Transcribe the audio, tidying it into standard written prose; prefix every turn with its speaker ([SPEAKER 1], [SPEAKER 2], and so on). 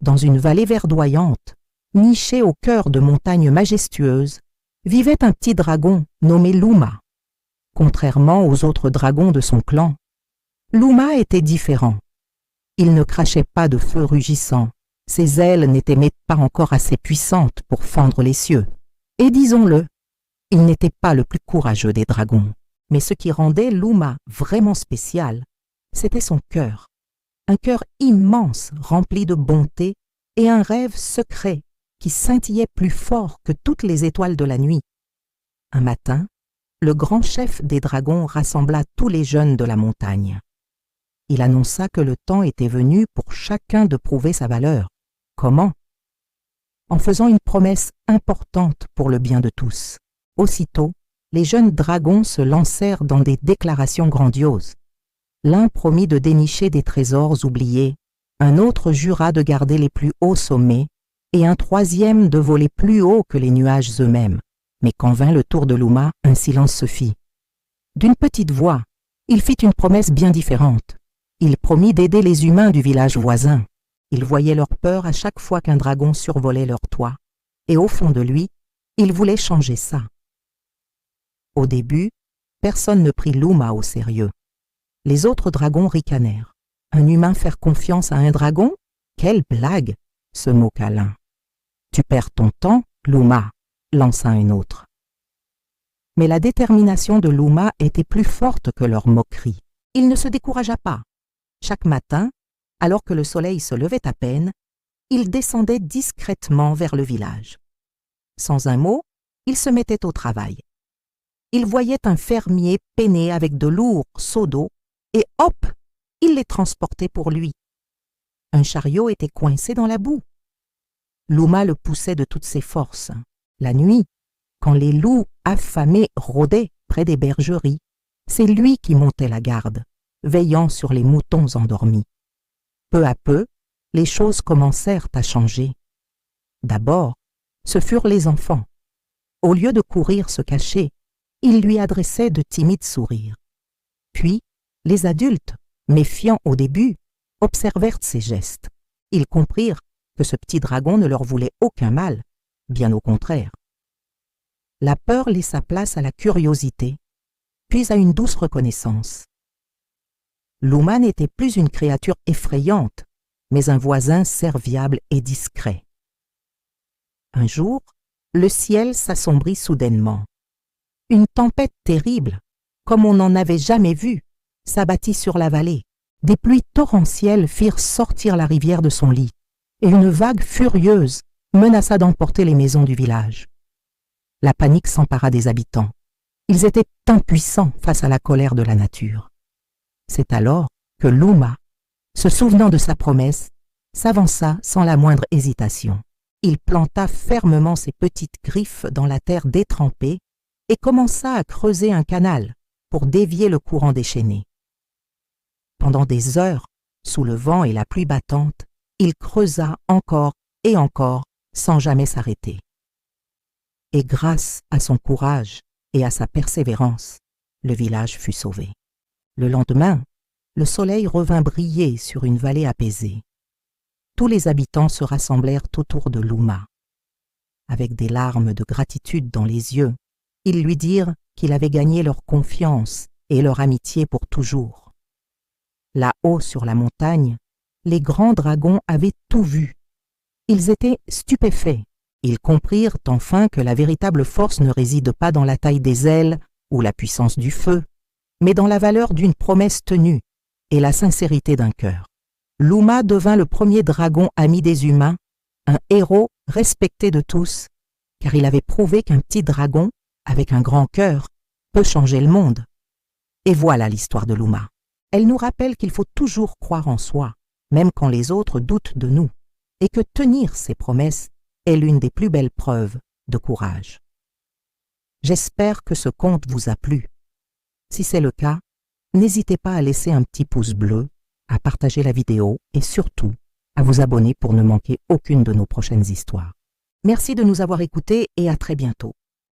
[SPEAKER 1] dans une vallée verdoyante, nichée au cœur de montagnes majestueuses, vivait un petit dragon nommé Luma. Contrairement aux autres dragons de son clan, Luma était différent. Il ne crachait pas de feu rugissant, ses ailes n'étaient même pas encore assez puissantes pour fendre les cieux. Et disons-le, il n'était pas le plus courageux des dragons. Mais ce qui rendait Luma vraiment spécial, c'était son cœur. Un cœur immense, rempli de bonté, et un rêve secret qui scintillait plus fort que toutes les étoiles de la nuit. Un matin, le grand chef des dragons rassembla tous les jeunes de la montagne. Il annonça que le temps était venu pour chacun de prouver sa valeur. Comment? En faisant une promesse importante pour le bien de tous. Aussitôt, les jeunes dragons se lancèrent dans des déclarations grandioses. L'un promit de dénicher des trésors oubliés, un autre jura de garder les plus hauts sommets, et un troisième de voler plus haut que les nuages eux-mêmes. Mais quand vint le tour de Luma, un silence se fit. D'une petite voix, il fit une promesse bien différente. Il promit d'aider les humains du village voisin. Il voyait leur peur à chaque fois qu'un dragon survolait leur toit, et au fond de lui, il voulait changer ça. Au début, personne ne prit Luma au sérieux. Les autres dragons ricanèrent. Un humain faire confiance à un dragon? Quelle blague! Se moqua l'un. Tu perds ton temps, Luma, lança un autre. Mais la détermination de Luma était plus forte que leur moquerie. Il ne se découragea pas. Chaque matin, alors que le soleil se levait à peine, il descendait discrètement vers le village. Sans un mot, il se mettait au travail. Il voyait un fermier peiner avec de lourds seaux d'eau et hop, il les transportait pour lui. Un chariot était coincé dans la boue. Luma le poussait de toutes ses forces. La nuit, quand les loups affamés rôdaient près des bergeries, c'est lui qui montait la garde, veillant sur les moutons endormis. Peu à peu, les choses commencèrent à changer. D'abord, ce furent les enfants. Au lieu de courir se cacher, ils lui adressaient de timides sourires. Puis, les adultes, méfiants au début, observèrent ses gestes. Ils comprirent que ce petit dragon ne leur voulait aucun mal, bien au contraire. La peur laissa place à la curiosité, puis à une douce reconnaissance. Luma n'était plus une créature effrayante, mais un voisin serviable et discret. Un jour, le ciel s'assombrit soudainement. Une tempête terrible, comme on n'en avait jamais vu, s'abattit sur la vallée. Des pluies torrentielles firent sortir la rivière de son lit, et une vague furieuse menaça d'emporter les maisons du village. La panique s'empara des habitants. Ils étaient impuissants face à la colère de la nature. C'est alors que Luma, se souvenant de sa promesse, s'avança sans la moindre hésitation. Il planta fermement ses petites griffes dans la terre détrempée et commença à creuser un canal pour dévier le courant déchaîné. Pendant des heures, sous le vent et la pluie battante, il creusa encore et encore sans jamais s'arrêter. Et grâce à son courage et à sa persévérance, le village fut sauvé. Le lendemain, le soleil revint briller sur une vallée apaisée. Tous les habitants se rassemblèrent autour de Luma. Avec des larmes de gratitude dans les yeux, ils lui dirent qu'il avait gagné leur confiance et leur amitié pour toujours. Là-haut sur la montagne, les grands dragons avaient tout vu. Ils étaient stupéfaits. Ils comprirent enfin que la véritable force ne réside pas dans la taille des ailes ou la puissance du feu, mais dans la valeur d'une promesse tenue et la sincérité d'un cœur. Luma devint le premier dragon ami des humains, un héros respecté de tous, car il avait prouvé qu'un petit dragon, avec un grand cœur, peut changer le monde. Et voilà l'histoire de Luma. Elle nous rappelle qu'il faut toujours croire en soi, même quand les autres doutent de nous, et que tenir ses promesses est l'une des plus belles preuves de courage. J'espère que ce conte vous a plu. Si c'est le cas, n'hésitez pas à laisser un petit pouce bleu, à partager la vidéo et surtout à vous abonner pour ne manquer aucune de nos prochaines histoires. Merci de nous avoir écoutés et à très bientôt.